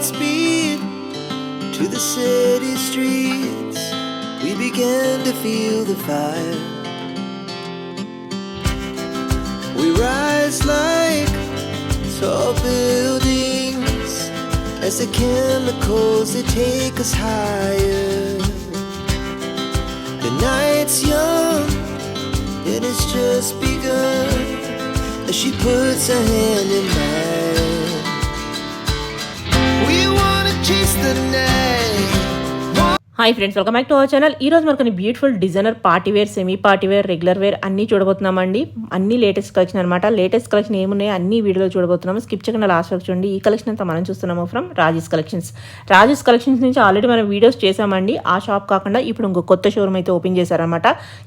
speed to the city streets. We began to feel the fire. We rise like tall buildings as the chemicals they take us higher. The night's young and it's just begun as she puts her hand in mine. We wanna chase the night. Hi friends, welcome back to our channel. ఈ రోజు మనకు beautiful designer party wear, semi party wear, regular wear అన్నీ చూడబోతున్నామండి. అన్ని latest collection అనమాట. Latest collection ఏమున్నాయో అన్ని వీడియోలో చూడబోతున్నాము. స్కిప్ చేయకుండా లాస్ట్ వరకు చూడండి. ఈ కలెక్షన్ అంతా మనం చూస్తున్నాము from Rajesh collections. Rajesh collections నుంచి ఆల్రెడీ మనం వీడియోస్ చేసామండి. ఆ షాప్ కాకుండా ఇప్పుడు ఇంకో కొత్త షోరూమ్ అయితే ఓపెన్ చేశారనమాట.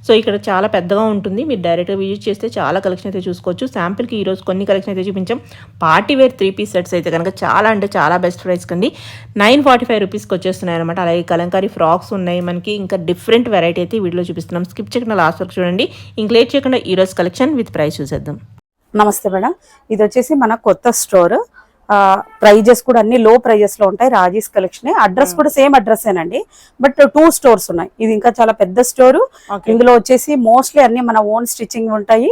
సో ఇక్కడ చాలా పెద్దగా ఉంటుంది. మీరు డైరెక్ట్గా విజిట్ చేస్తే చాలా కలెక్షన్ అయితే చూసుకోవచ్చు. శాంపిల్కి ఈరోజు కొన్ని కలెక్షన్ అయితే చూపించాం. పార్టీ వేర్ 3 పీస్ సెట్స్ అయితే కనుక చాలా అంటే చాలా బెస్ట్ ప్రైస్ కండి. 945 రూపీస్కి వచ్చేస్తున్నాయి అనమాట. అలాగే కలంకారీ ఫ్రాక్స్ ఉన్నాయి మనకి. ఇంకా డిఫరెంట్ వెరైటీ అయితే వీడియోలో చూపిస్తున్నాం. స్కిప్ చేయకుండా లాస్ట్ వరకు చూడండి. ఇంక లేట్ చేయకుండా ఈ రోజు కలెక్షన్ విత్ ప్రైస్ చూసేద్దాం. నమస్తే మేడం, ఇది వచ్చేసి మన కొత్త స్టోర్. ప్రైజెస్ కూడా అన్ని లో ప్రైజెస్ లో ఉంటాయి. రాజేష్ కలెక్షన్. అడ్రస్ కూడా సేమ్ అడ్రస్ ఏనండి, బట్ 2 స్టోర్స్ ఉన్నాయి. ఇది ఇంకా చాలా పెద్ద స్టోర్. ఇందులో వచ్చేసి మోస్ట్లీ అన్ని మన ఓన్ స్టిచ్చింగ్ ఉంటాయి,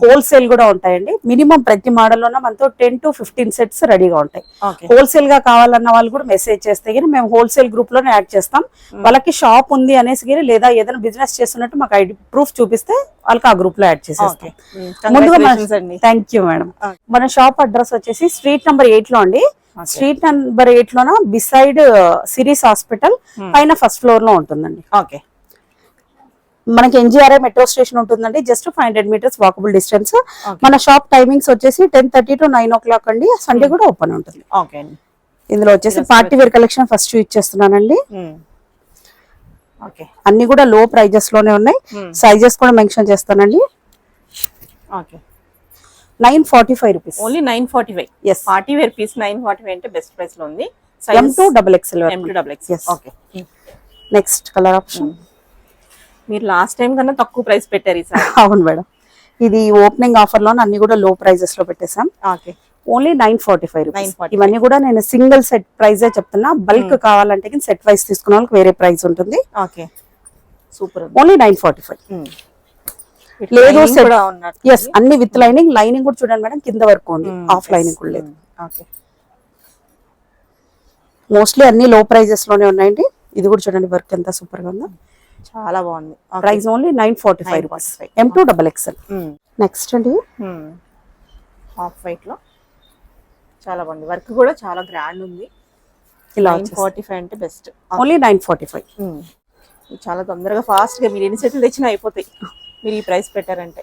హోల్సేల్ కూడా ఉంటాయండి. మినిమం ప్రతి మోడల్ లోనే మనతో 10 to 15 సెట్స్ రెడీగా ఉంటాయి. హోల్సేల్ గా కావాలన్న వాళ్ళు కూడా మెసేజ్ చేస్తే కానీ మేము హోల్సేల్ గ్రూప్ లోనే యాడ్ చేస్తాం. వాళ్ళకి షాప్ ఉంది అనేసి కానీ లేదా ఏదైనా బిజినెస్ చేస్తున్నట్టు మాకు ఐడి ప్రూఫ్ చూపిస్తే వాళ్ళకి ఆ గ్రూప్ లో యాడ్ చేసేస్తాం. ముందుగా థ్యాంక్ యూ మేడం. మన షాప్ అడ్రస్ వచ్చేసి స్ట్రీట్ నెంబర్ 8 లో అండి. స్ట్రీట్ నెంబర్ 8 లోన బిసైడ్ సిరీస్ హాస్పిటల్ పైన ఫస్ట్ ఫ్లోర్ లో ఉంటుందండి. ఓకే, మనకి ఎన్జిఆర్ఐ మెట్రో స్టేషన్ ఉంటుందండి. Just 500 meters walkable distance. మన షాప్ టైమింగ్స్ వచ్చేసి 10:30 to 9 o'clock అండి. సండే కూడా ఓపెన్ ఉంటుంది. ఇందులో వచ్చేసి పార్టీ వేర్ కలెక్షన్ ఫస్ట్ ఇచ్చేస్తున్నానండి. అన్ని కూడా లో ప్రైజెస్ లోనే ఉన్నాయి. సైజెస్ కూడా మెన్షన్ చేస్తానండి. 945 rupees. Only 945. yes, party wear piece 945 అంటే బెస్ట్ ప్రైస్ లో ఉంది. M2XXL. M2XXL. Okay, next colour option. మీరు లాస్ట్ టైం కన్నా తక్కువ ప్రైస్ పెట్టారు ఈసారి. అవును మేడం, ఇది ఓపెనింగ్ ఆఫర్ లో అన్ని కూడా లో ప్రైజెస్ లో పెట్టేసాం. Okay, only 945 rupees. ఇవన్నీ కూడా నేను సింగిల్ సెట్ ప్రైజే చెప్తున్నా. బల్క్ కావాలంటే సెట్ వైస్ తీసుకున్న వాళ్ళకి వేరే ప్రైస్ ఉంటుంది. Okay, super. ఓన్లీ 945. లేదు ఎస్, అన్ని విత్ లైనింగ్. లైనింగ్ కూడా చూడండి మేడం, కింద వరకు ఉంది. ఆఫ్ లైనింగ్ కూడా లేదు. మోస్ట్లీ అన్ని లో ప్రైజెస్ లోనే ఉన్నాయండి. ఇది కూడా చూడండి, వర్క్ ఎంత సూపర్ గా ఉందో, చాలా బాగుంది. Price only 945 rupees. M2XXL. Next అండి, హాఫ్ వైట్ లో చాలా బాగుంది. వర్క్ కూడా చాలా గ్రాండ్ ఉంది. ఇలా 945 అంటే బెస్ట్. ఓన్లీ 945. చాలా తొందరగా ఫాస్ట్ గా మీరు ఎన్ని సెట్లు తెచ్చినా అయిపోతాయి మీరు ఈ ప్రైస్ పెట్టారంటే.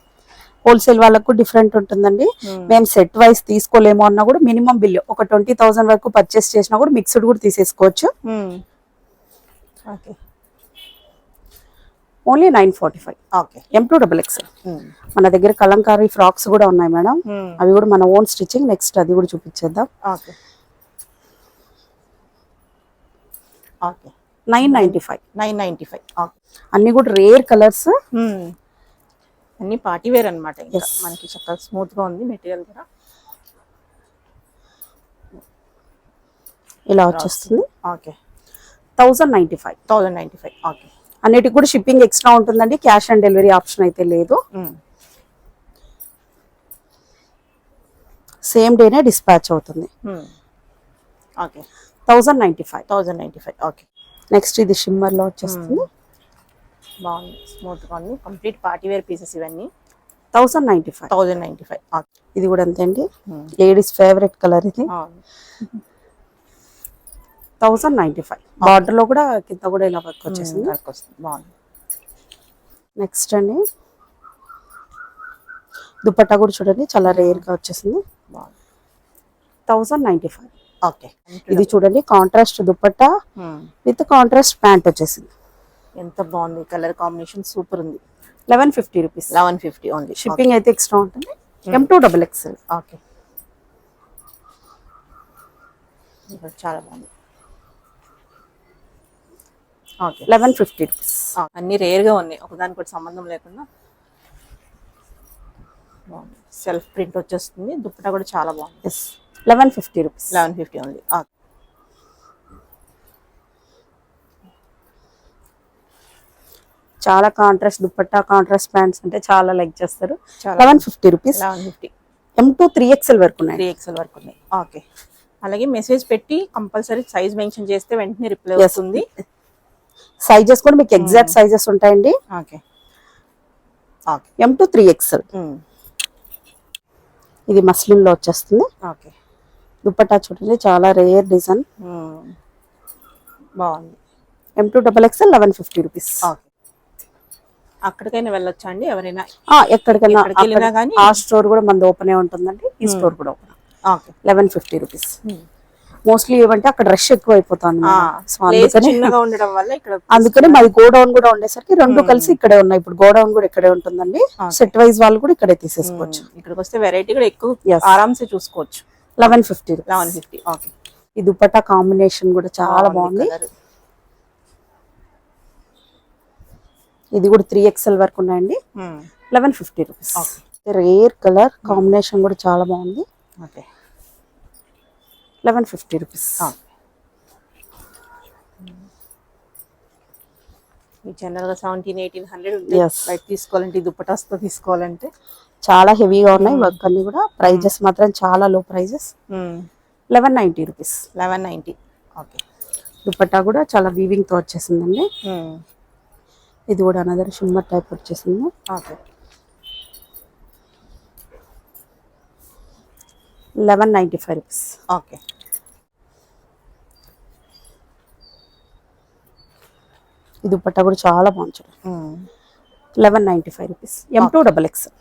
హోల్సేల్ వాళ్ళకు డిఫరెంట్ ఉంటుందండి. మేము సెట్ వైస్ తీసుకోలేము అన్నా కూడా మినిమం బిల్ ఒక 20,000 వరకు పర్చేస్ చేసినా కూడా మిక్స్డ్ కూడా తీసేసుకోవచ్చు. ఓన్లీ 945. M2XXL. మన దగ్గర కలంకారీ ఫ్రాక్స్ కూడా ఉన్నాయి మేడం. అవి కూడా మన ఓన్ స్టిచ్చింగ్. నెక్స్ట్ అది కూడా చూపించేద్దాం. 995. అన్ని కూడా రేర్ కలర్స్, అన్ని పార్టీ వేర్ అనమాట. మనకి చక్కగా స్మూత్ గా ఉంది మెటీరియల్ కూడా. ఇలా వచ్చేస్తుంది. ఓకే, 1095. ఓకే, అన్నిటికి కూడా షిప్పింగ్ ఎక్స్ట్రా ఉంటుందండి. క్యాష్ ఆన్ డెలివరీ ఆప్షన్ అయితే లేదు. సేమ్ డేనే డిస్పాచ్ అవుతుంది. ఓకే, 1095. ఓకే. నెక్స్ట్ ఇది షిమ్మర్ లో వచ్చేస్తుంది. బాగుంది, స్మూత్ గా ఉంది. కంప్లీట్ పార్టీ వేర్ పీసెస్ ఇవన్నీ. 1095. ఇది కూడా అంతే అండి, లేడీస్ ఫేవరెట్ కలర్ ఇది. 1095. బార్డర్ లో కూడా కింద కూడా ఇలా వర్క్ వచ్చేసింది. బాగుంది. నెక్స్ట్ అండి, దుపట్టా కూడా చూడండి, చాలా రేర్ గా వచ్చేసింది. 1095. ఓకే, ఇది చూడండి, contrast dupatta with contrast pant వచ్చేసింది. ఎంత బాగుంది, కలర్ కాంబినేషన్ సూపర్ ఉంది. 1150 రూపీస్. 1150 ఓన్లీ. షిప్పింగ్ అయితే ఎక్స్ట్రా ఉంటుంది. M2XXL. ఓకే, చాలా బాగుంది. Okay, 1150 rupees. అన్ని రేర్ గా ఉన్నాయి, ఒకదానికి కూడా సంబంధం లేకుండా. సెల్ఫ్ ప్రింట్ వచ్చేస్తుంది. దుపట్టా కూడా చాలా బాగుంది. 1150 రూపీస్. 1150 ఓన్లీ. చాలా కాంట్రాస్ట్ దుపట్టా, కాంట్రాస్ట్ ప్యాంట్స్ అంటే చాలా లైక్ చేస్తారు. చాలా 1150 రూపీస్. 1150. M2 3XL వరకు ఉన్నాయి. 3XL వరకు ఉన్నాయి. ఓకే. అలాగే మెసేజ్ పెట్టి కంపల్సరీ సైజ్ మెన్షన్ చేస్తే వెంటనే రిప్లై వస్తుంది. సైజెస్ కూడా మీకు ఎగ్జాక్ట్ సైజెస్ ఉంటాయండి. ఓకే. M2 3XL. ఇది మస్లిన్ లో వచ్చేస్తుంది. ఓకే. దుపట్టా చూడండి చాలా రేర్ డిజైన్, బాగుంది. M2 XXL 1150 rupees. అక్కడికైనా వెళ్ళొచ్చా అండి ఎవరైనా? ఎక్కడికైనా వెళ్ళినా కానీ ఆ స్టోర్ కూడా మనది ఓపెన్ ఉంటుందండి. ఈ స్టోర్ కూడా ఓపెన్. ఓకే. 1150 రూపీస్. మోస్ట్లీ ఏమంటే అక్కడ రష్ ఎక్కువ అయిపోతుంది, చిన్నగా ఉండడం వల్ల ఇక్కడ. అందుకని మాది గోడౌన్ కూడా ఉండేసరికి రెండు కలిసి ఇక్కడే ఉన్నాయి. ఇప్పుడు గోడౌన్ కూడా ఇక్కడే ఉంటుందండి. సెట్ వైజ్ వాళ్ళు కూడా ఇక్కడే తీసేసుకోవచ్చు. ఇక్కడికి వస్తే వెరైటీ కూడా ఎక్కువ ఆరామ్సే చూసుకోవచ్చు. 1150. 1150. ఓకే. ఈ దుపట్టా కాంబినేషన్ కూడా చాలా బాగుంది. ఇది కూడా 3XL వరకు ఉన్నాయండి. 1150 రూపీస్. రేర్ కలర్ కాంబినేషన్ కూడా చాలా బాగుంది. ఓకే. 1150 రూపీస్. జనరల్ గా 1700-1800 బయట తీసుకోవాలంటే, దుపటాస్తో తీసుకోవాలంటే చాలా హెవీగా ఉన్నాయి. వర్క్ అన్ని కూడా ప్రైజెస్ మాత్రం చాలా లో ప్రైజెస్. 1190 రూపీస్. 1190. ఓకే. దుపట్టా కూడా చాలా వీవింగ్ తో వచ్చేసిందండి. ఇది కూడా అనదర్ షిమ్మర్ టైప్ వచ్చేసింది. ఓకే. 1195 రూపీస్. ఓకే. ఈ దుపట్టా కూడా చాలా బాగుంది. 1195 రూపీస్. M2 XXL.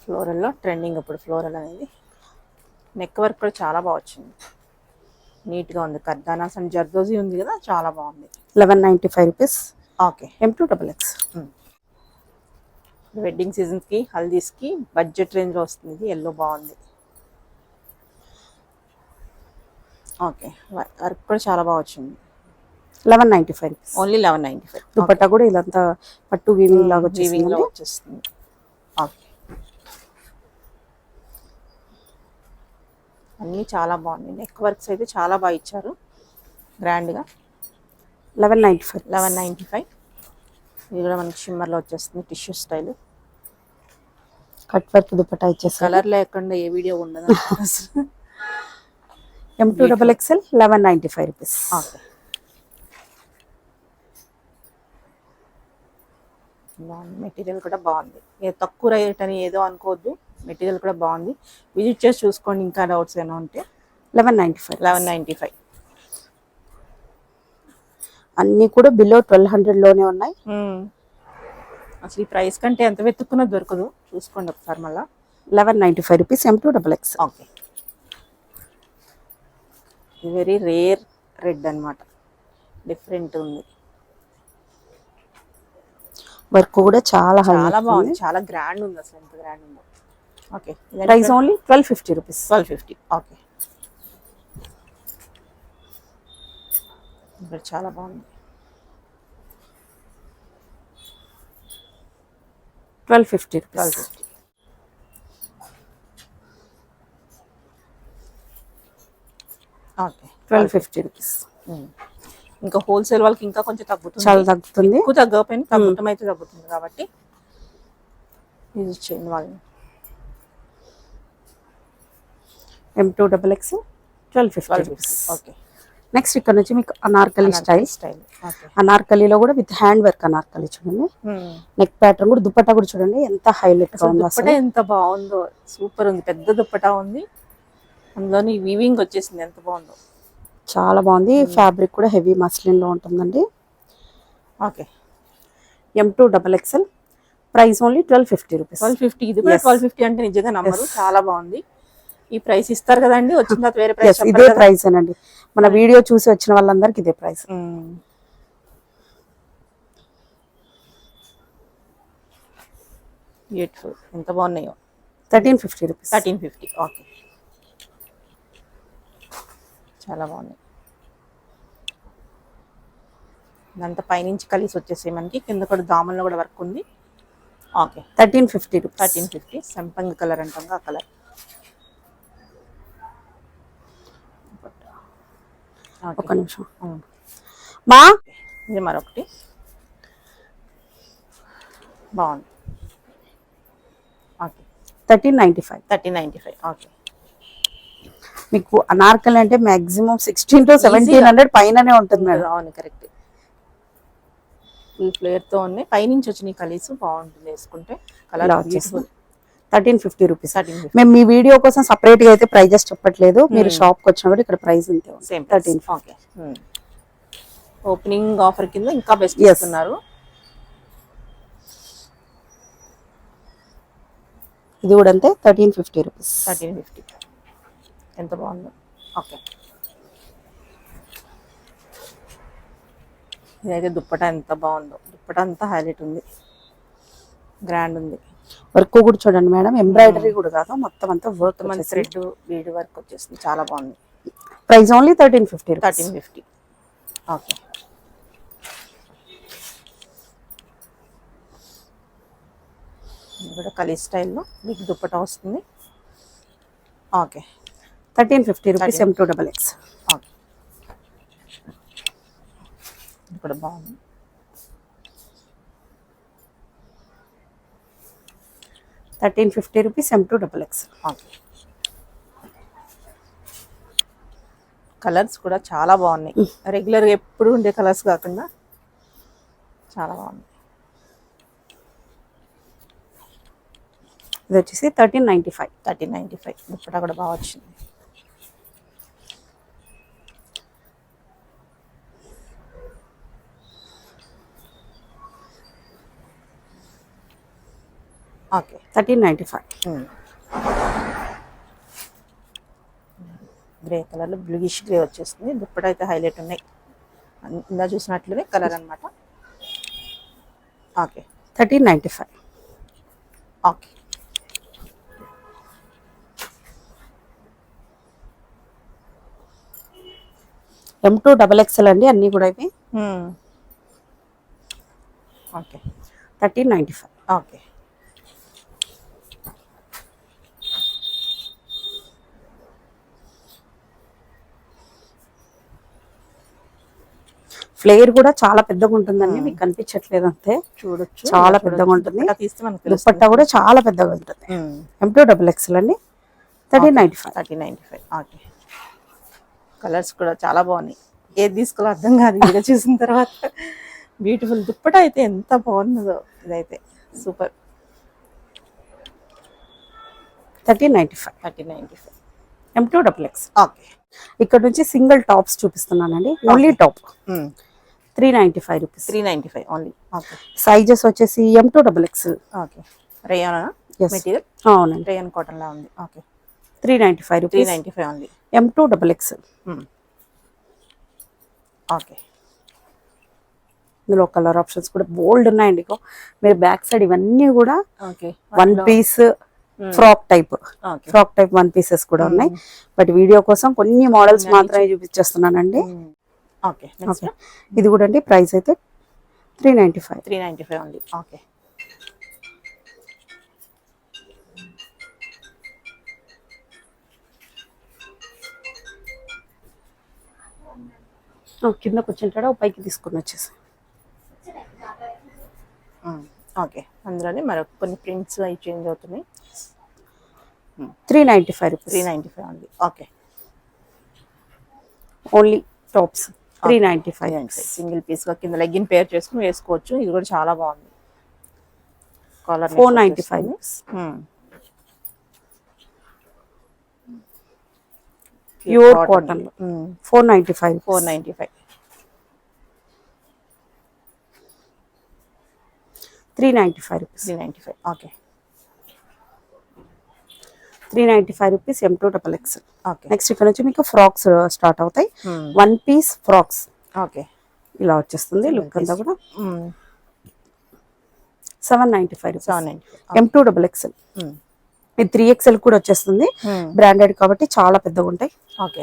ఫ్లోరల్ లో ట్రెండింగ్ ఇప్పుడు ఫ్లోరల్ అనేది. నెక్ వర్క్ కూడా చాలా బాగా వచ్చింది, నీట్ గా ఉంది. కర్దానాస్ అండ్ జర్దోజీ ఉంది కదా, చాలా బాగుంది. 1195 rupees. Okay. M2 XXL. Wedding seasons కి, హల్దీస్ కి బడ్జెట్ రేంజ్ లో వస్తుంది. ఎల్లో బాగుంది. ఓకే. వర్క్ కూడా చాలా బాగా వచ్చింది. 1195 రూపీస్. ఓన్లీ 1195. దుపట్టా కూడా ఇదంతా పట్టు వీవింగ్ లాగా వచ్చేస్తుంది. ఓకే. అన్నీ చాలా బాగున్నాయి. నెక్ వర్క్స్ అయితే చాలా బాగా ఇచ్చారు, గ్రాండ్ గా. 1195. 1195. ఇది కూడా మనకి షిమ్మర్ లో వచ్చేస్తుంది, tissue style. Cut work dupatta ఇచ్చేసి కలర్ లేకుండా ఏ వీడియో ఉండదు. M2 XXL 1195 rupees. ఓకే. బాగుంది. మెటీరియల్ కూడా బాగుంది. తక్కువ రేట్ అని ఏదో అనుకోవద్దు, మెటీరియల్ కూడా బాగుంది. విజిట్ చేసి చూసుకోండి. ఇంకా డౌట్స్ ఏమైనా ఉంటే. 1195. 1195. అన్ని కూడా బిలో 1200 లోనే ఉన్నాయి. అసలు ఈ ప్రైస్ కంటే ఎంత వెతుక్కున్నా దొరకదు, చూసుకోండి ఒకసారి మళ్ళా. 1195 rupees. M2 XXL. Okay. Very rare red అన్నమాట, డిఫరెంట్ ఉంది. వర్క్ కూడా చాలా చాలా బాగుంది, చాలా గ్రాండ్ ఉంది. అసలు ఎంత గ్రాండ్ ఉందో. Okay. Price only 1250 rupees. 1250. Okay. ఇక్కడ చాలా బాగుంది. 1250 రూపీస్. 1250. ఓకే. 1250 రూపీస్. ఇంకా హోల్సేల్ వాళ్ళకి ఇంకా కొంచెం తగ్గుతుంది, చాలా తగ్గుతుంది. ఎక్కువ తగ్గకపోయినా తగ్గటం అయితే తగ్గుతుంది కాబట్టి యూజ్ చేయండి వాళ్ళని. M2 XXL 1250 rupees. Okay. Next ఇక్కడ నుంచి మీకు అనార్కలి స్టైల్. ఓకే. అనార్కలిలో కూడా విత్ హ్యాండ్ వర్క్ అనార్కలి చూడండి. నెక్ ప్యాటర్న్ కూడా, దుపట్టా కూడా చూడండి ఎంత హైలైట్ గా ఉందో. దుపట్టా ఎంత బాగుందో, సూపర్ ఉంది. పెద్ద దుపట్టా ఉంది, అందులోని వీవింగ్ వచ్చేసింది, ఎంత బాగుందో. చాలా బాగుంది. ఫ్యాబ్రిక్ కూడా హెవీ మస్లిన్ లో ఉంటుందండి. Okay. M2 XXL. Price only 1250 rupees. 1250. ఇది కూడా 1250 అంటే నిజంగా నమ్మరు, చాలా బాగుంది. ఈ ప్రైస్ ఇస్తారు కదండి, వచ్చిన తర్వాత వేరే ప్రైస్. ఇదే ప్రైస్ అండి, మన వీడియో చూసి వచ్చిన వాళ్ళందరికి ఇదే ప్రైస్. బ్యూటిఫుల్, ఎంత బాగున్నాయో. 1350 రూపీస్. 1350. ఓకే. చాలా బాగున్నాయి. ఇదంతా పైనుంచి కలిసి వచ్చేసి మనకి కింద కూడా దామల్లో కూడా వర్క్ ఉంది. ఓకే. 1350 రూపీస్. 1350. సంపంగి కలర్ అంటాం, ఆ కలర్. ఒక నిమిషం మా, ఇది మరొకటి. బాగుంది. ఓకే, 1395. 1395. ఓకే, మీకు అనార్కలి అంటే మాక్సిమం 16 to 1700 పైననే ఉంటుంది మేడం. అవును కరెక్ట్. ఫుల్ ఫ్లేర్తో ఉన్నాయి, పైనుంచి వచ్చినాయి కలీస్, బాగుంటుంది వేసుకుంటే. కలర్ ఇలా బ్యూటిఫుల్. వచ్చేస్తుంది 1350 రూపీస్. 1350. మేము మీ వీడియో కోసం సపరేట్ గా అయితే ప్రైజెస్ చెప్పట్లేదు, మీరు షాప్ కి వచ్చినప్పుడు ఇక్కడ ప్రైస్ ఇంతే ఉంది. సేమ్ 13. ఓకే. ఓపెనింగ్ ఆఫర్ కింద ఇంకా బెస్ట్ Yes. ఇస్తున్నారు. ఇది కూడా అంతే 1350 రూపీస్. 1350. ఎంత బాగుందో. ఓకే, ఇదైతే దుప్పటా ఎంత బాగుందో. దుప్పటా అంతా హైలైట్ ఉంది, గ్రాండ్ ఉంది. వర్క్ కూడా చూడండి మేడం, ఎంబ్రాయిడరీ కూడా కాదు, మొత్తం అంతా వర్క్. మన థ్రెడ్ బీడ్ వర్క్ వచ్చేస్తుంది, చాలా బాగుంది. Price only 1350. 1350. ఓకే, ఇది కూడా కలీ స్టైల్లో మీకు దుప్పటా వస్తుంది. Okay, 1350 rupees M2XX. ఓకే, ఇది కూడా బాగుంది. 1350 రూపీస్ M2XX. ఓకే, కలర్స్ కూడా చాలా బాగున్నాయి, రెగ్యులర్గా ఎప్పుడు ఉండే కలర్స్ కాకుండా చాలా బాగుంది. ఇది వచ్చేసి 1395. 1395. దుప్పటా కూడా బాగా వచ్చింది. ఓకే, 1395. గ్రే కలర్లో బ్లూయిష్ గ్రే వచ్చేస్తుంది. దుప్పటా అయితే హైలైట్ ఉన్నాయి, ఇందా చూసినట్లునే కలర్ అనమాట. ఓకే, 1395. ఓకే, M2XX అండి అన్నీ కూడా ఇవి. ఓకే, 1395. ఓకే, ఫ్లేర్ కూడా చాలా పెద్దగా ఉంటుందండి, మీకు కనిపించట్లేదు అంతే, చూడొచ్చు. చాలా పెద్దగా ఉంటుంది. తీస్తే మనకు దుప్పట్టా కూడా చాలా పెద్దగా ఉంటుంది. M2XX అండి 1395. 1395. ఓకే, కలర్స్ కూడా చాలా బాగున్నాయి, ఏది తీసుకోవాలో అర్థం కాదు వీడియో చూసిన తర్వాత. బ్యూటిఫుల్ దుప్పటా అయితే ఎంత బాగున్నదో, ఇదైతే సూపర్. 1395. 1395. M2XX. ఓకే, ఇక్కడ నుంచి సింగిల్ టాప్స్ చూపిస్తున్నానండి, only top 395 rupees. 395 only. Okay, sizes వచ్చేసి M2XX. ఓకే, రేయానా మెటీరియల్? అవునండి, రేయన్ కాటన్ లా ఉంది. Okay, 395 rupees. 395 only. M2XX. Okay, ఇందులో కలర్ ఆప్షన్స్ కూడా బోల్డ్ ఉన్నాయండి. మీరు బ్యాక్ సైడ్ ఇవన్నీ కూడా okay, one piece frock type, okay, frock type one pieces కూడా ఉన్నాయి. బట్ వీడియో కోసం కొన్ని మోడల్స్ మాత్రమే చూపించేస్తున్నానండి. ఓకే, నెక్స్ట్ ఇది కూడా అండి ప్రైస్ అయితే 395. 395 ఓన్లీ. ఓకే, కింద కూర్చుంటాడా పైకి తీసుకుని వచ్చేసి. ఓకే, అందులోనే మరొక కొన్ని ప్రింట్స్ అవి చేంజ్ అవుతున్నాయి. 395 rupees. 395 only. Okay, only tops 395. Single piece గా కింద లెగ్గిన్ పేర్ చేసుకుని వేసుకోవచ్చు. ఇది కూడా చాలా బాగుంది. Collar 495 rupees. Pure cotton 495. 495. 395 rupees. 395. Okay, 395 rupees M2XX. Okay, next ఇక్కడ నుంచి మీకు ఫ్రాక్స్ స్టార్ట్ అవుతాయి. వన్ పీస్ ఫ్రాక్స్ ఓకే, ఇలా వచ్చేస్తుంది. లుక్ అంతా కూడా 795 రూపీస్. 795. M2XX. ఇది 3XL కూడా వచ్చేస్తుంది, బ్రాండెడ్ కాబట్టి చాలా పెద్దగా ఉంటాయి. Okay,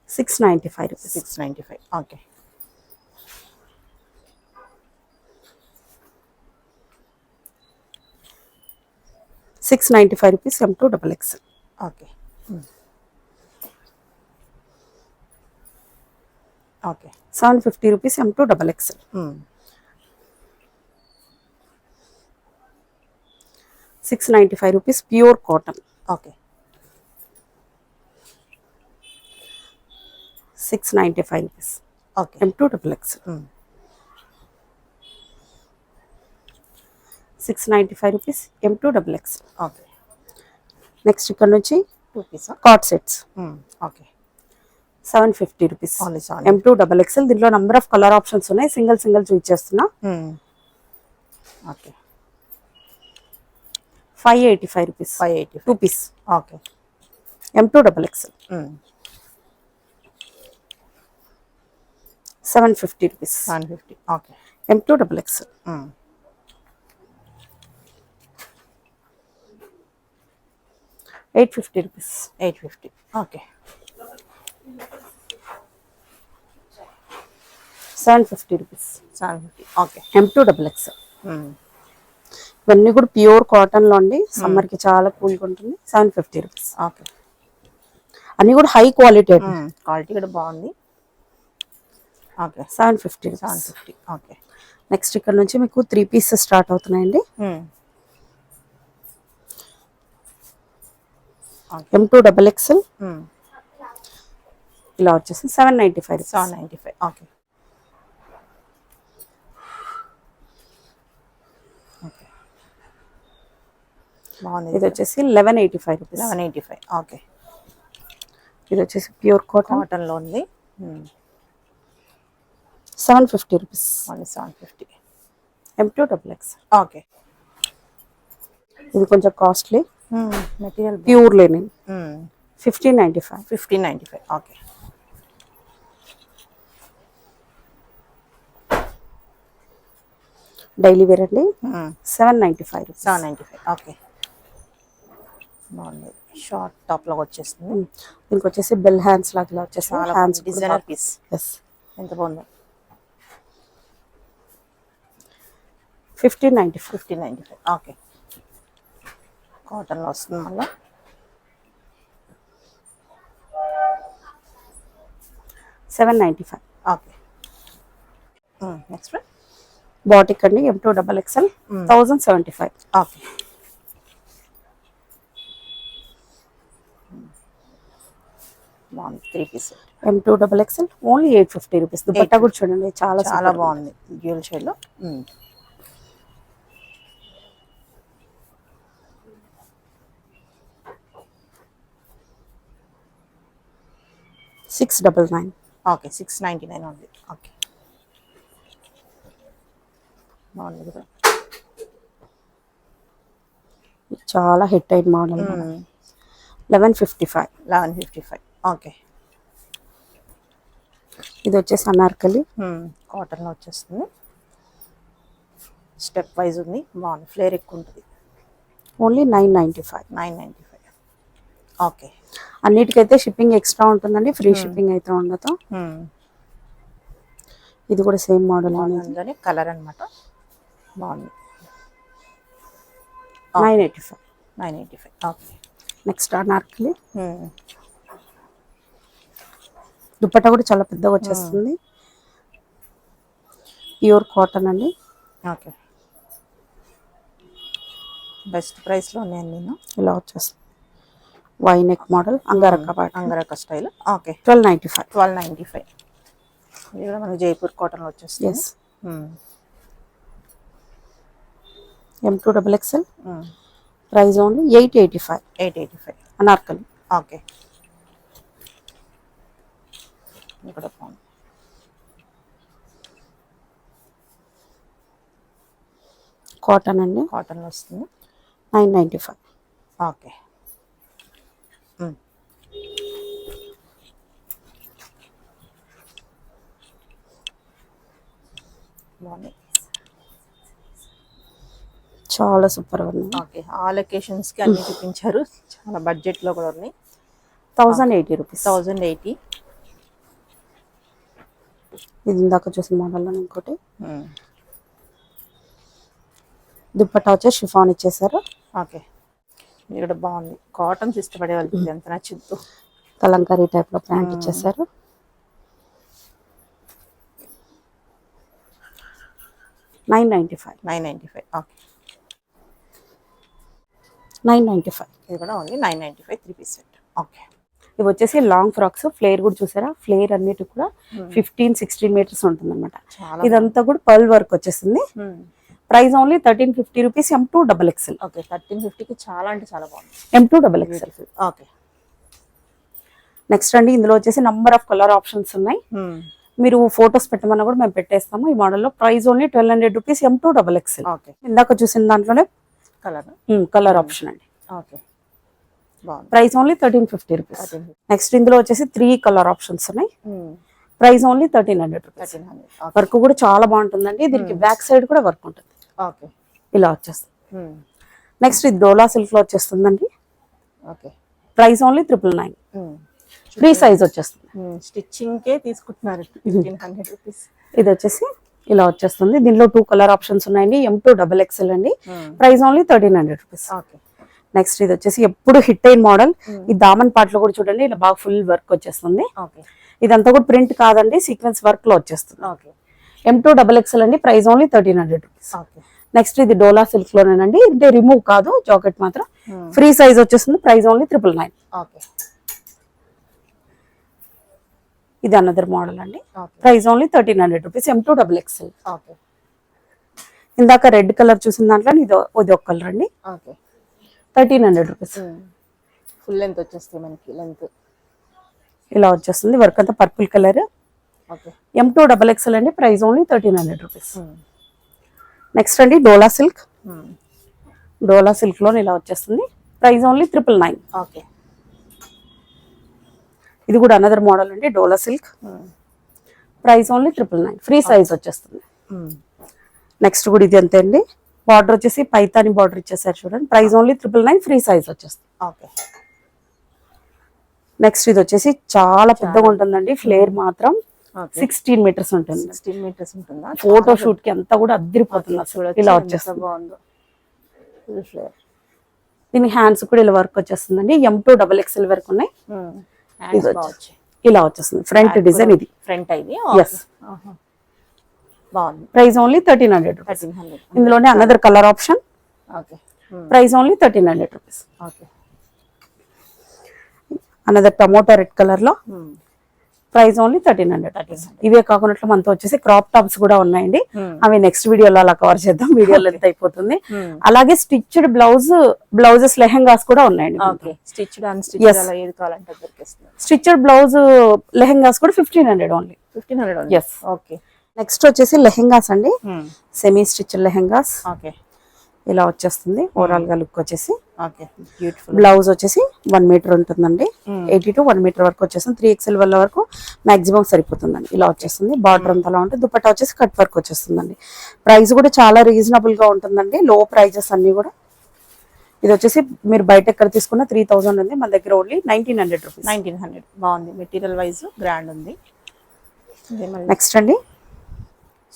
695 rupees. 695. Okay, 695 rupees M2XX. Okay, okay, 750 rupees M2XX. 695 rupees pure cotton. Okay. 695 rupees. Okay. M2 XXL. 695 rupees M2 XXL. Okay. Next ఇక్కడ నుంచి 2 piece. Coord sets okay. 750 rupees. Only sorry. M2 XXL. దీంట్లో number of colour options ఉన్నాయి. Single choose చేస్తున్నా. Okay. 585 rupees. 580. 2 piece. Okay. M2 XXL. 750 rupees. 750. Okay. M2 XXL. 850 rupees. 850. Okay. 750 rupees. 750. Okay. M2 XXL. ఇవన్నీ కూడా pure cotton లో అండి. Summer కి చాలా కూల్గా ఉంటుంది. 750 రూపీస్. ఓకే. అన్ని కూడా హై క్వాలిటీ. క్వాలిటీ కూడా బాగుంది. ఓకే. 750. 750. ఓకే. నెక్స్ట్ ఇక్కడ నుంచి మీకు 3 పీసెస్ స్టార్ట్ అవుతున్నాయండి. M2 XXL. ఇలా వచ్చేసి 795. 795. ఓకే. ఓకే. బాగుంది. ఇది వచ్చేసి 1185 రూపీస్. 1185. ఓకే. ఇది వచ్చేసి ప్యూర్ కాటన్ లో ఉంది. 750 rupees. Only 750. M2 XXL. Okay. ఇది కొంచెం costly material pure linen. 1595. 1595. Okay. Daily wear అండి. 795 రూపీస్. 795. ఓకే. బాగుంది. షార్ట్ టాప్ లాగా వచ్చేస్తుంది. దీనికి వచ్చేసి బెల్ హ్యాండ్స్ లాగా వచ్చేసి చాలా హ్యాండ్స్ డిజైనర్ పీస్. ఎస్. ఎంత బాగుందో. 1595. 1595. ఓకే. కాటన్లో వస్తుంది మళ్ళీ. 795. ఓకే. నెక్స్ట్ బాటిక్ అండి. M2 XXL. 1075. ఓకే. బాగుంది. 3 piece. M2 XXL. Only 850 rupees. Dupatta కూడా చూడండి చాలా చాలా బాగుంది. డ్యూయల్ షేడ్లో. 699. ఓకే. 699 ఉంది. ఓకే. బాగుంది కదా. చాలా హిట్ అయిన మోడల్. 1155. 1155. ఓకే. ఇది వచ్చేసి అనార్కలి. కాటన్లో వచ్చేస్తుంది. స్టెప్ వైజ్ ఉంది. బాగుంది. ఫ్లేర్ ఎక్కువ ఉంటుంది. ఓన్లీ 995. 995. ఓకే. అన్నిటికైతే షిప్పింగ్ ఎక్స్ట్రా ఉంటుందండి. ఫ్రీ షిప్పింగ్ అయితే ఉండదు. ఇది కూడా సేమ్ మోడల్ అందులోనే కలర్ అనమాట. బాగుంది. 985. 985. ఓకే. నెక్స్ట్ అనార్కలి. దుపట్టా కూడా చాలా పెద్దగా వచ్చేస్తుంది. ప్యూర్ కాటన్ అండి. ఓకే. బెస్ట్ ప్రైస్లో ఉన్నాయండి. నేను ఇలా వచ్చేస్తుంది. వై నెక్ మోడల్ అంగారక్క పాట. అంగారక్క స్టైల్. ఓకే. 1295. 1295. ఇది కూడా మనకి జైపూర్ కాటన్లో వచ్చేస్తుంది. Yes. M2 XXL. Price only 885. 885. Anarkali. Okay. ఇక్కడ బాగుంది. కాటన్ అండి. కాటన్లో వస్తుంది. 995. ఓకే. బాగుంది. చాలా సూపర్ ఉంది. ఓకే. ఆల్ లొకేషన్స్కి అన్ని చూపించారు. చాలా బడ్జెట్లో కూడా ఉన్నాయి. 1080 రూపీస్. 1080. ఇది ఇందాక చూసిన మోడల్లో ఇంకోటి. దుప్పట్టా వచ్చే షిఫాన్ ఇచ్చేసారు. ఓకే. ఇది కూడా బాగుంది. కాటన్స్ ఇష్టపడే వాళ్ళకి ఇది ఎంత నచ్చుద్దు. కలంకారీ టైప్లో ప్యాంట్ ఇచ్చేసారు. 995. 995. ఓకే. 995. ఇది కూడా ఓన్లీ 995 3 పీస్ సెట్. ఓకే. ఇవి వచ్చేసి లాంగ్ ఫ్రాక్స్. ఫ్లేర్ కూడా చూసారా, ఫ్లేర్ అన్నిటి కూడా 15-16 మీటర్స్ ఉంటుంది అనమాట. ఇదంతా కూడా పర్ల్ వర్క్ వచ్చేసింది. Price only 1350 rupees. M2 XXL. Okay, 1350కి చాలా అంటే చాలా బాగుంది. M2 XXL. ఓకే. నెక్స్ట్ అండి, ఇందులో వచ్చేసి నంబర్ ఆఫ్ కలర్ ఆప్షన్స్ ఉన్నాయి. మీరు ఫొటోస్ పెట్టమన్నా కూడా మేము పెట్టేస్తాము. ఈ మోడల్లో price only 1200 rupees. M2 XXL. Okay. ఇందాక చూసిన దాంట్లోనే కలర్ ఆప్షన్ అండి. Okay. Price only 1350 rupees. Next ఇందులో వచ్చేసి 3 కలర్ ఆప్షన్స్ ఉన్నాయి. Price only 1300 rupees. వర్క్ కూడా చాలా బాగుంటుందండి. దీనికి బ్యాక్ సైడ్ కూడా వర్క్ ఉంటుంది. ఓకే. ఇలా వచ్చేస్తుంది. నెక్స్ట్ ఇది డోలా సిల్క్ లో వచ్చేస్తుందండి. Okay. Price only 999. Free size వచ్చేస్తుంది. స్టిచ్చింగ్ కే తీసుకుంటున్నారు 1500 రూపీస్. ఇది వచ్చేసి ఇలా వచ్చేస్తుంది. దీనిలో 2 కలర్ ఆప్షన్స్ ఉన్నాయండి. M2 XXL అండి. Price only 1300 rupees. Okay. Next ఇది వచ్చేసి ఎప్పుడు హిట్ అయిన మోడల్. ఈ దామన్ పార్ట్ లో కూడా చూడండి, ఇలా బాగా ఫుల్ వర్క్ వచ్చేస్తుంది. ఓకే. ఇదంతా కూడా ప్రింట్ కాదండి, సీక్వెన్స్ వర్క్ లో వచ్చేస్తుంది. ఓకే. M2 XXL అండి. Price only 1300 rupees. Okay. Next ఇది డోలా సిల్క్ లోనేనండి. అంటే రిమూవ్ కాదు, జాకెట్ మాత్రం ఫ్రీ సైజ్ వచ్చేస్తుంది. Price only 999. ఓకే. ఇది అనదర్ మోడల్ అండి. Price only 1300 rupees. M2 XXL. Okay. ఇందాక రెడ్ కలర్ చూసిన దాంట్లో ఇది ఒక కలర్ అండి. ఓకే. 1300 రూపీస్. ఫుల్ లెంత్ వచ్చేస్తుంది మనకి. లెంత్ ఇలా వచ్చేస్తుంది. వర్క్ అంతా purple colour. Okay. M2 XXL అండి. Price only 1300 rupees. నెక్స్ట్ అండి డోలా సిల్క్. డోలా సిల్క్ లో ఇలా వచ్చేస్తుంది. Price only 999. ఓకే. ఇది కూడా అనదర్ మోడల్ అండి, Dola silk. Price only 999. Free size వచ్చేస్తుంది. నెక్స్ట్ కూడా ఇది అంతే అండి. బార్డర్ వచ్చేసి పైతాని బార్డర్ ఇచ్చేసారు చూడండి. Price only 999. ఫ్రీ సైజ్ వచ్చేస్తుంది. ఓకే. నెక్స్ట్ ఇది వచ్చేసి చాలా పెద్దగా ఉంటుందండి. ఫ్లేర్ మాత్రం 16 మీటర్స్ ఉంటుంది. 16 మీటర్స్ ఉంటుందా? ఫోటో షూట్ కి అంతా కూడా అద్దరిపోతుంది అసలు. ఇలా వచ్చేస్తుంది. బాగుంది. Full flare. దీని హ్యాండ్స్ కూడా ఇలా వర్క్ వచ్చేస్తుందండి. M2 XXL వరకు ఉన్నాయి. ఇలా వచ్చేస్తుంది. ఫ్రంట్ డిజైన్ ఇది. ఫ్రంట్ ఇది. ఎస్. బాగుంది. Price only 1300 rupees. ఇందులోనే another colour option. Okay. Price only 1300 rupees. Okay. Another tomato red colour లో. Price only 1300. ఇవే కాకుండా మనతో వచ్చేసి క్రాప్ టాప్స్ కూడా ఉన్నాయండి. అవి నెక్స్ట్ వీడియోలో అలా కవర్ చేద్దాం. వీడియోలో ఎంత అయిపోతుంది. అలాగే స్టిచ్డ్ బ్లౌజెస్ లెహెంగాస్ కూడా ఉన్నాయండి. స్టిచ్డ్ బ్లౌజ్ లెహెంగాస్ కూడా 1500 ఓన్లీ. 1500. ఎస్. ఓకే. నెక్స్ట్ వచ్చేసి లెహెంగాస్ అండి. Semi stitched lehengas. ఓకే. ఇలా వచ్చేస్తుంది. ఓవరాల్ గా లుక్ వచ్చేసి. ఓకే. బ్యూటిఫుల్. బ్లౌజ్ వచ్చేసి 1 మీటర్ ఉంటుందండి. 80 to 1 మీటర్ వరకు వచ్చేస్తుంది. 3XL వల్ల వరకు మాక్సిమం సరిపోతుందండి. ఇలా వచ్చేస్తుంది. బార్డర్ అంతలా ఉంటుంది. దుపట్టా వచ్చేసి కట్ వర్క్ వచ్చేస్తుందండి. ప్రైస్ కూడా చాలా రీజనబుల్ గా ఉంటుందండి. లో ప్రైజెస్ అన్ని కూడా. ఇది వచ్చేసి మీరు బయట ఎక్కడ తీసుకున్న 3000 ఉంది. మన దగ్గర ఓన్లీ 1900 రూపీస్. 1900. బాగుంది. మెటీరియల్ వైజ్ గ్రాండ్ ఉంది. నెక్స్ట్ అండి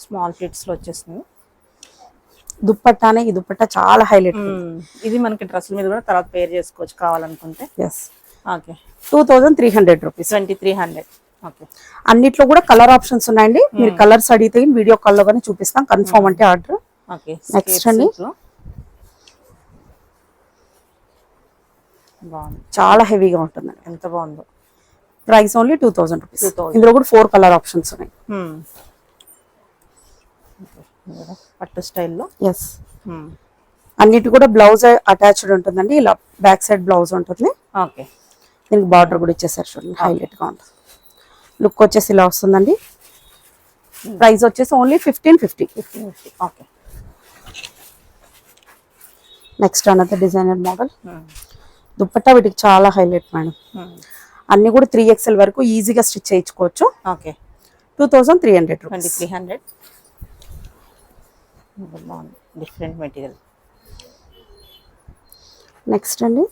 స్మాల్ ప్లేట్స్ లో వచ్చేస్తుంది. దుప్పట్టానే. ఈ దుప్పట్టా చాలా హైలైట్. ఇది మనకి డ్రెస్ల మీద కూడా తర్వాత పేర్ చేసుకోవచ్చు కావాలనుకుంటే. ఎస్. ఓకే. 2300 రూపీస్. 2300. ఓకే. అన్నిట్లో కూడా కలర్ ఆప్షన్స్ ఉన్నాయండి. మీరు కలర్స్ అడిగితే వీడియో కాల్ లో కానీ చూపిస్తాం. కన్ఫర్మ్ అంటే ఆర్డర్. ఓకే. నెక్స్ట్ అండి బాగుంది. చాలా హెవీగా ఉంటుందండి. ఎంత బాగుందో. Price only 2000 rupees. ఇందులో కూడా 4 కలర్ ఆప్షన్స్ ఉన్నాయి. పట్టు స్టైల్లో. ఎస్. అన్నిటి కూడా బ్లౌజ్ అటాచ్డ్ ఉంటుందండి. ఇలా బ్యాక్ సైడ్ బ్లౌజ్ ఉంటుంది. ఓకే. దీనికి బార్డర్ కూడా ఇచ్చేసారు చూడండి. హైలైట్ గా ఉంటుంది. లుక్ వచ్చేసి ఇలా వస్తుందండి. ప్రైస్ వచ్చేసి only 1550. Okay. Next another designer model. Dupatta వీటికి చాలా హైలైట్ మేడం. అన్ని కూడా 3XL వరకు ఈజీగా స్టిచ్ చేయించుకోవచ్చు. ఓకే. 2300 రూపీస్. 2300. బాగుంది. Different material. నెక్స్ట్ అండి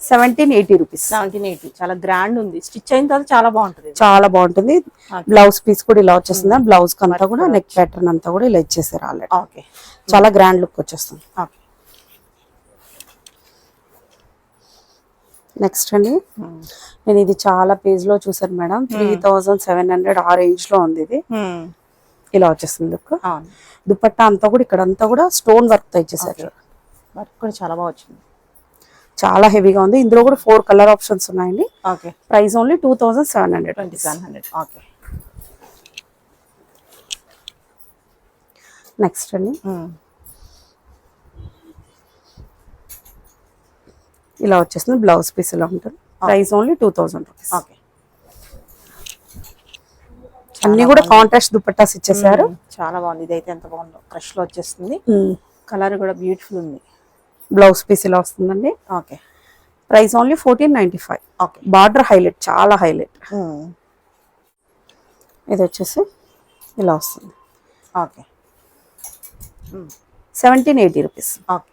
1780 రూపీస్. 1780. చాలా గ్రాండ్ ఉంది. స్టిచ్ అయిన తర్వాత చాలా బాగుంటుంది. చాలా బాగుంటుంది. బ్లౌజ్ పీస్ కూడా ఇలా వచ్చేస్తుంది. బ్లౌజ్ అంతా కూడా నెక్ ప్యాటర్న్ అంతా కూడా ఇలా ఇచ్చేసారు ఆల్రెడీ. ఓకే. చాలా గ్రాండ్ లుక్ వచ్చేస్తుంది. ఓకే. నెక్స్ట్ అండి నేను ఇది చాలా పేజ్ లో చూసాను మేడం. 3700 ఆ రేంజ్ లో ఉంది. ఇది ఇలా వచ్చేస్తుంది లుక్. దుపట్టా అంతా కూడా ఇక్కడ అంతా కూడా స్టోన్ వర్క్ తో ఇచ్చేసారు. వర్క్ కూడా చాలా బాగా వచ్చింది. చాలా హెవీగా ఉంది. ఇందులో కూడా 4 కలర్ ఆప్షన్స్ ఉన్నాయండి. Okay, price only 2700. 2700. Okay. Next అండి ఇలా వచ్చేస్తుంది. బ్లౌజ్ పీస్ ఇలా ఉంటుంది. Price only 2000 rupees. ఓకే, అన్ని కూడా కాంట్రాస్ట్ దుపట్టాస్ ఇచ్చేసారు. చాలా బాగుంది. ఇదైతే ఎంత బాగుందో, క్రష్ లో వచ్చేస్తుంది. కలర్ కూడా బ్యూటిఫుల్ ఉంది. బ్లౌజ్ పీస్ ఇలా వస్తుందండి. Okay, price only 1495. Okay. Border highlight, చాలా హైలైట్. ఇది వచ్చేసి ఇలా వస్తుంది. Okay, 1780 rupees. Okay.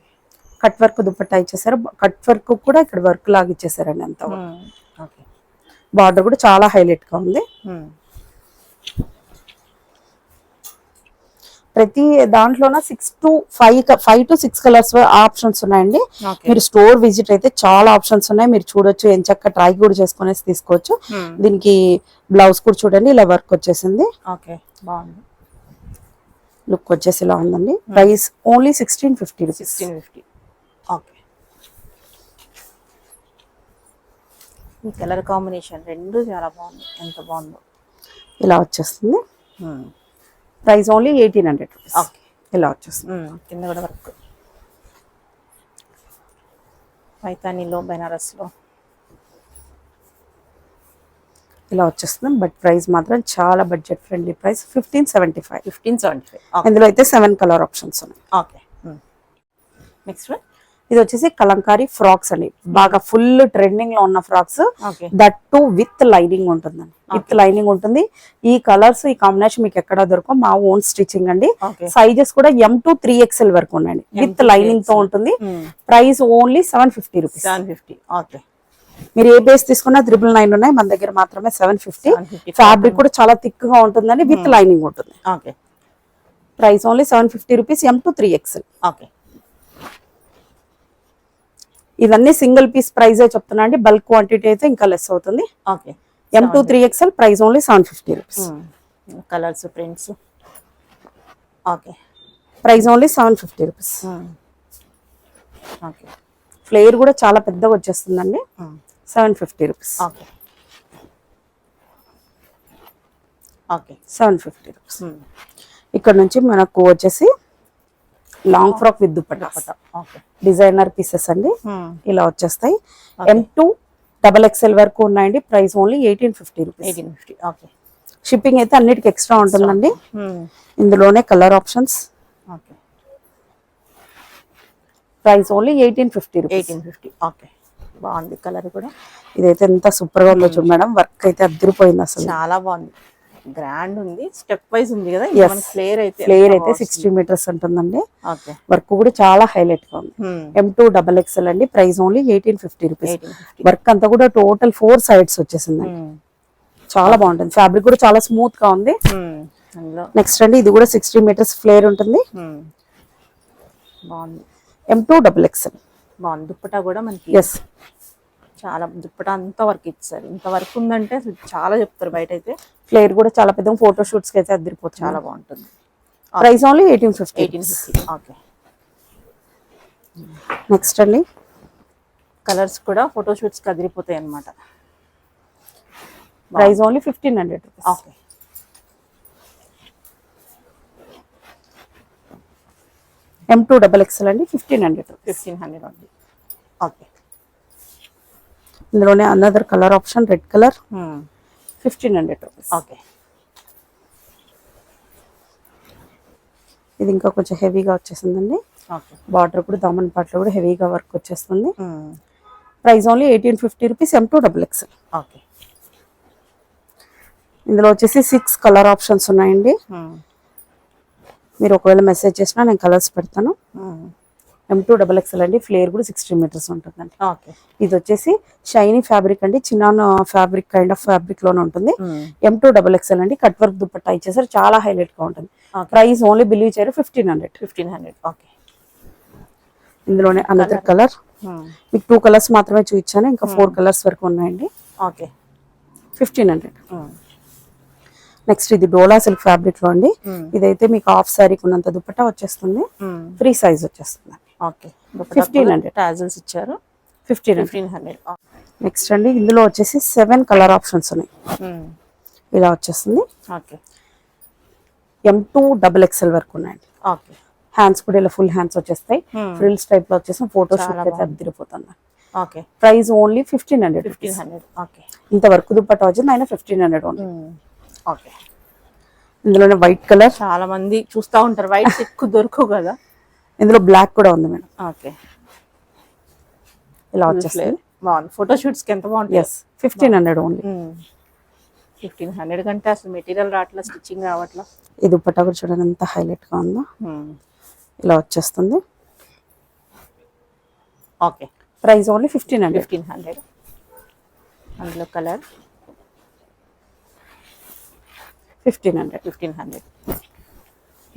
Cut work dupatta ఇచ్చేసారు. కట్ వర్క్ కూడా ఇక్కడ వర్క్ లాగా ఇచ్చేసారండి అంతా. ఓకే. బార్డర్ కూడా చాలా హైలైట్ గా ఉంది. ప్రతి దాంట్లోన 5 to 6 కలర్స్ ఆప్షన్స్ ఉన్నాయండి. మీరు స్టోర్ విజిట్ అయితే చాలా ఆప్షన్స్ ఉన్నాయి, మీరు చూడొచ్చు. ఎంచక్క ట్రై కూడా చేసుకునేసి తీసుకోవచ్చు. దీనికి బ్లౌజ్ కూడా చూడండి, ఇలా వర్క్ వచ్చేసింది. ఓకే, బాగుంది. లుక్ వచ్చేసి ఇలా ఉందండి. Price only 1650 rupees. 1650. ఓకే. ఈ కలర్ కాంబినేషన్ రెండు చాలా బాగుంది. ఎంత బాగుందో. ఇలా వచ్చేస్తుంది. Price only 1800 rupees. ఓకే. ఇలా వచ్చేస్తుంది. కింద కూడా వర్క్. పైతానీలో, బెనారస్లో ఇలా వచ్చేస్తుంది. బట్ ప్రైస్ మాత్రం చాలా బడ్జెట్ ఫ్రెండ్లీ ప్రైస్. 1575. 1575. ఇందులో అయితే 7 కలర్ ఆప్షన్స్ ఉన్నాయి. ఓకే. నెక్స్ట్ ఇది వచ్చేసి కలంకారీ ఫ్రాక్స్ అండి. బాగా ఫుల్ ట్రెండింగ్ లో ఉన్న frocks. Okay. That to with lining ఉంటుందండి. విత్ లైనింగ్ ఉంటుంది. ఈ కలర్స్, ఈ కాంబినేషన్ మీకు ఎక్కడ దొరకవు. మా ఓన్ స్టిచ్చింగ్ అండి. సైజెస్ కూడా M to 3XL వరకు ఉన్నాయండి. విత్ లైనింగ్ తో ఉంటుంది. Price only 750 rupees. 750. ఓకే. మీరు ఏ బేస్ తీసుకున్నా 999 ఉన్నాయి. మన దగ్గర మాత్రమే 750. ఫ్యాబ్రిక్ కూడా చాలా థిక్ గా ఉంటుందండి. విత్ లైనింగ్ ఉంటుంది. Okay. Price only 750 rupees. M to 3XL. Okay. ఇవన్నీ సింగిల్ పీస్ ప్రైజే చెప్తున్నా అండి. బల్క్ క్వాంటిటీ అయితే ఇంకా లెస్ అవుతుంది. Okay. M to 3XL price only 750 rupees. Colours, prints. Okay. Price only 750 rupees. Okay. Flare కూడా చాలా పెద్దగా వచ్చేస్తుందండి. 750 రూపీస్. ఓకే. ఓకే. 750 రూపీస్. ఇక్కడ నుంచి మనకు వచ్చేసి long frock with dupatta. Okay. Designer pieces అండి. ఇలా వచ్చేస్తాయి. M to XXL వరకు ఉన్నాయండి. Price only 1850 rupees. 1850. Okay. Shipping అయితే అన్నిటికి ఎక్స్ట్రా ఉంటుందండి. ఇందులోనే colour options. Okay. Price only 1850 rupees. 1850. Okay. బాగుంది కలర్ కూడా. ఇదైతే ఎంత సూపర్ గా ఉందో చూడు మేడం. వర్క్ అయితే అదిరిపోయింది అసలు. చాలా బాగుంది. గ్రాండ్ ఉంది. స్టెప్ వైజ్ ఉంది కదా. ఫ్లేర్ అయితే 60 మీటర్స్ ఉంటుందండి. ఓకే. వర్క్ కూడా చాలా హైలైట్ గా ఉంది. M to XXL అండి. Price only 1850 rupees. వర్క్ అంతా కూడా టోటల్ 4 సైడ్స్ వచ్చేసింది. చాలా బాగుంటుంది. ఫ్యాబ్రిక్ కూడా చాలా స్మూత్ గా ఉంది. నెక్స్ట్ అండి ఇది కూడా 60 మీటర్స్ ఫ్లేర్ ఉంటుంది. బాగుంది. M to XXL. బాగుంది. దుప్పటా కూడా మనకి చాలా దుప్పటా అంతా వర్క్ ఇచ్చారు. ఇంత వర్క్ ఉందంటే అసలు చాలా చెప్తారు బయట అయితే. ఫ్లేర్ కూడా చాలా పెద్ద ఫోటో షూట్స్ కి అయితే అదిరిపోతుంది. చాలా బాగుంటుంది. Price only 1850. 1850. ఓకే. నెక్స్ట్ అండి కలర్స్ కూడా ఫోటో షూట్స్ కి అదిరిపోతాయి అన్నమాట. Price only 1500 rupees. Okay. M to XXL అండి. 1500 రూపీస్. 1500 ఉంది. ఓకే. ఇందులోనే another colour option red colour. 1500 rupees. Okay. ఇది ఇంకా కొంచెం హెవీగా వచ్చేసిందండి. ఓకే. బార్డర్ కూడా దామన్ పాటలో కూడా హెవీగా వర్క్ వచ్చేస్తుంది. Price only 1850 rupees. M to XXL. Okay. ఇందులో వచ్చేసి 6 కలర్ ఆప్షన్స్ ఉన్నాయండి. మీరు ఒకవేళ మెసేజ్ చేసినా నేను కలర్స్ పెడతాను. M to XXL అండి. ఫ్లేర్ కూడా 60 మీటర్స్ ఉంటుందండి. ఓకే. ఇది వచ్చేసి షైనీ ఫ్యాబ్రిక్ అండి. చిన్న ఫ్యాబ్రిక్ కైండ్ ఆఫ్ ఫ్యాబ్రిక్ లోనే ఉంటుంది. M to XXL అండి. కట్ వర్క్ దుపట్టా ఇచ్చేసారు. చాలా హైలైట్ గా ఉంటుంది. ప్రైస్ ఓన్లీ బిలీవ్ చేయరు 1500. 1500. ఓకే. ఇందులోనే అనదర్ కలర్. మీకు 2 కలర్స్ మాత్రమే చూపించాను. ఇంకా 4 కలర్స్ వరకు ఉన్నాయండి. ఓకే. 1500. నెక్స్ట్ ఇది డోలా సిల్క్ ఫ్యాబ్రిక్ లో అండి. ఇదైతే మీకు హాఫ్ శారీ ఉన్నంత దుపట్టా వచ్చేస్తుంది. ఫ్రీ సైజ్ వచ్చేస్తుంది. ఓకే. 1500. టాజల్స్ ఇచ్చారు 1500. 1500. నెక్స్ట్ అండి ఇందులో వచ్చేసి 7 కలర్ ఆప్షన్స్ ఉన్నాయి. ఇలా వచ్చేస్తుంది. ఓకే M2 XXL వరకు ఉన్నాయండి. ఓకే హ్యాండ్స్ కూడా ఇలా ఫుల్ హ్యాండ్స్ వచ్చేస్తాయి. ఫ్రిల్స్ టైప్ లో వచ్చేసి ఫోటో షూట్ అయితే అద్దరిపోతుంది. Okay price only 1500. 1500. ఓకే ఇంత వర్క్ దుప్పట్టా వచ్చింది ఆయన 1500 ఓన్లీ. ఓకే ఇందులోనే వైట్ కలర్, చాలా మంది చూస్తూ ఉంటారు, వైట్ ఎక్కువ దొరకవు కదా. ఇందులో బ్లాక్ కూడా ఉంది మేడం. ఓకే ఇలా వచ్చేస్తుంది. బాగుంది, ఫోటో షూట్స్ కి ఎంత బాగుంటుంది. Yes 1500 only. 1500 కంటే అసలు మెటీరియల్ రావట్లా, స్టిచ్చింగ్ రావట్లా. ఈ దుప్పట్టా కూడా చూడండి ఎంత హైలైట్ గా ఉందో. ఇలా వచ్చేస్తుంది. Okay price only 1500. 1500. అందులో కలర్ 1500. 1500.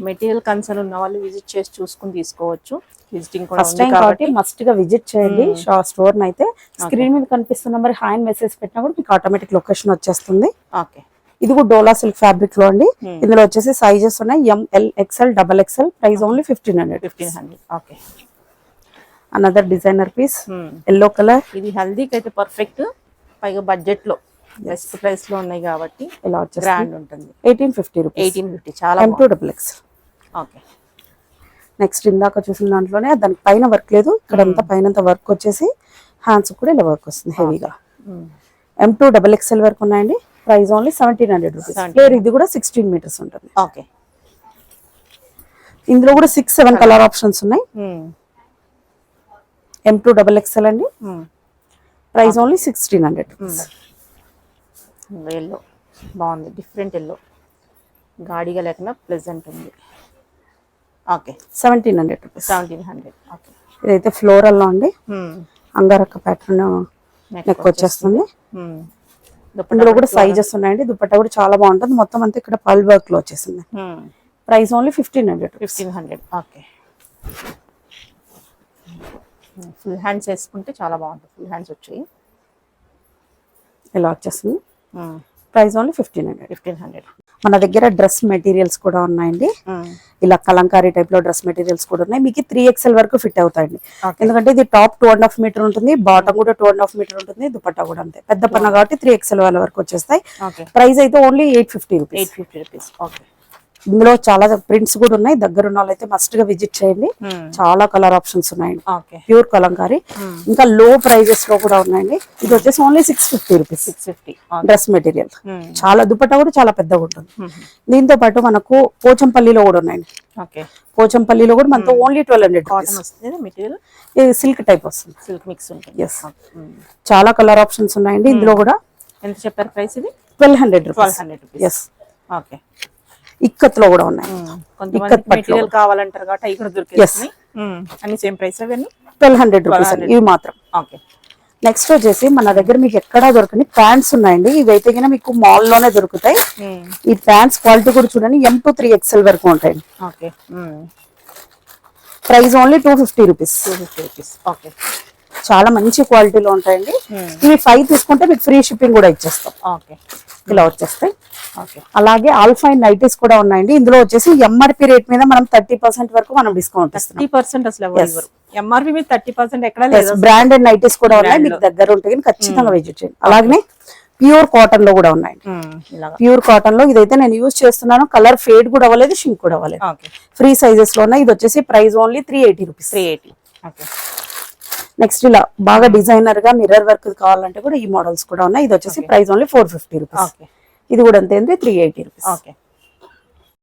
మెటీరియల్ కన్సర్న్ ఉన్న వాళ్ళు విజిట్ చేసి చూసుకుని తీసుకోవచ్చు. విజిటింగ్ కూడా ఫస్ట్ టైం కాబట్టి మస్ట్ గా విజిట్ చేయండి స్టోర్ అయితే. స్క్రీన్ మీద కనిపిస్తున్న నెంబర్ హాయ్ మెసేజ్ పెట్టినా కూడా మీకు ఆటోమేటిక్ లొకేషన్ వచ్చేస్తుంది. ఓకే ఇది కూడా డోలా సిల్క్ ఫ్యాబ్రిక్ లో అండి. ఇందులో వచ్చేసి సైజెస్ ఉన్నాయి ML XL XXL. Price only 1500. 1500. Okay another designer piece yellow colour. ఇది హల్దీకి అయితే పర్ఫెక్ట్, పైగా బడ్జెట్ లో బెస్ట్ ప్రైస్ లో ఉన్నాయి కాబట్టి ఇలా వచ్చేసి గ్రాండ్ ఉంటుంది. 1850 రూపీస్. 1850 చాలా M2 XXL. ఓకే నెక్స్ట్ ఇందాక చూసిన దాంట్లోనే దానికి పైన వర్క్ లేదు, ఇక్కడ అంతా పైన వర్క్ వచ్చేసి హ్యాండ్స్ కూడా ఇలా వర్క్ వస్తుంది హెవీగా. M2 XXL వరకు ఉన్నాయండి. Price only 1700 rupees. ఫ్లేర్ ఇది కూడా 16 మీటర్స్ ఉంటుంది. ఓకే ఇందులో కూడా 6-7 కలర్ ఆప్షన్స్ ఉన్నాయి. M2 XXL అండి. Price only 1600 rupees. ఎల్లో బాగుంది, డిఫరెంట్ ఎల్లో, గాడిగా లేకుండా ప్లెజెంట్ ఉంది. Okay 1700 rupees. 1700. ఓకే ఇదైతే ఫ్లోరల్ లో అండి, అంగారక్క ప్యాటర్న్ నెక్ వచ్చేస్తుంది. ఇందులో కూడా సైజెస్ ఉన్నాయండి. దుపట్టా కూడా చాలా బాగుంటుంది. మొత్తం అంతా ఇక్కడ పల్ వర్క్ లో వచ్చేసింది. Price only 1500. 1500. Okay full hands వేసుకుంటే చాలా బాగుంటుంది. ఫుల్ హ్యాండ్స్ వచ్చాయి. ఇలా వచ్చేస్తుంది. Price only 1500. 1500. మన దగ్గర డ్రెస్ మెటీరియల్స్ కూడా ఉన్నాయండి. ఇలా కలంకారీ టైప్ లో డ్రెస్ మెటీరియల్స్ కూడా ఉన్నాయి. మీకు 3XL వరకు ఫిట్ అవుతాయండి. ఎందుకంటే ఇది టాప్ 2.5 మీటర్ ఉంటుంది, బాటమ్ కూడా 2.5 మీటర్ ఉంటుంది, దుపట్టా కూడా అంతే పెద్ద పన్న కాబట్టి 3XL వాళ్ళ వరకు వచ్చేస్తాయి. ప్రైస్ అయితే ఓన్లీ 850 రూపీస్. 850 రూపీస్. ఓకే ఇందులో చాలా ప్రింట్స్ కూడా ఉన్నాయి. దగ్గర ఉన్న వాళ్ళైతే మస్ట్ గా విజిట్ చేయండి. చాలా కలర్ ఆప్షన్స్ ఉన్నాయండి. ప్యూర్ కలంకారీ. ఇంకా లో ప్రైజెస్ లో కూడా ఉన్నాయండి. ఇది వచ్చేసి ఓన్లీ 650 రూపీస్. 650 dress material. చాలా దుపట్టా కూడా చాలా పెద్దగా ఉంటుంది. దీంతో పాటు మనకు పోచంపల్లిలో కూడా ఉన్నాయండి. పోచంపల్లిలో కూడా మనతో ఓన్లీ 1200 మెటీరియల్. ఇది సిల్క్ టైప్ వస్తుంది, సిల్క్ మిక్స్ ఉంటుంది. చాలా కలర్ ఆప్షన్స్ ఉన్నాయండి. ఇందులో కూడా ఎంత చెప్పారు ప్రైస్? ఇది 1200 రూపీస్. ఎస్ ఓకే ఇక్కత్ లో కూడా ఉన్నాయి. కొంతమంది మెటీరియల్ కావాలంటారు కాబట్టి అవి కూడా దొరికేస్తాయి. అన్ని సేమ్ ప్రైస్ అవన్నీ 1200 రూపీస్ ఇవి మాత్రం. ఓకే నెక్స్ట్ వచ్చేసి మన దగ్గర మీకు ఎక్కడా దొరకని ప్యాంట్స్ ఉన్నాయండి. ఇవైతే కింద మీకు మాల్ లోనే దొరుకుతాయి. ఈ ప్యాంట్స్ క్వాలిటీ కూడా చూడండి M2 3XL వరకు ఉంటాయండి. Okay price only 250 rupees. 250 rupees. Okay చాలా మంచి క్వాలిటీలో ఉంటాయండి. ఇవి 5 తీసుకుంటే మీకు ఫ్రీ షిప్పింగ్ కూడా ఇచ్చేస్తాం. ఓకే ఇలా వచ్చేస్తాయి. అలాగే ఆల్ఫైన్ నైటీస్ కూడా ఉన్నాయండి. ఇందులో వచ్చేసి MRP రేట్ మీద మనం 30% వరకు మనం డిస్కౌంట్ ఇస్తున్నాం. 30% అసలు MRP మీద 30% ఎక్కడ లేదు. బ్రాండెడ్ నైటీస్ కూడా ఉన్నాయి, మీకు దగ్గర ఉంటాయి, ఖచ్చితంగా విజిట్ చేయండి. అలాగే ప్యూర్ కాటన్ లో కూడా ఉన్నాయి. ప్యూర్ కాటన్ లో ఇదైతే నేను యూజ్ చేస్తున్నాను. కలర్ ఫేడ్ కూడా అవ్వలేదు, షింక్ కూడా అవ్వలేదు. ఫ్రీ సైజెస్ లో ఉన్నాయి. ఇది వచ్చేసి ప్రైస్ ఓన్లీ 380 రూపీస్. 380. నెక్స్ట్ ఇలా బాగా డిజైనర్ గా మిర్రర్ వర్క్ కావాలంటే కూడా ఈ మోడల్స్ కూడా ఉన్నాయి. ఇది వచ్చేసి ప్రైస్ ఓన్లీ 450 రూపీస్. ఇది కూడా అంతే 380 రూపీస్.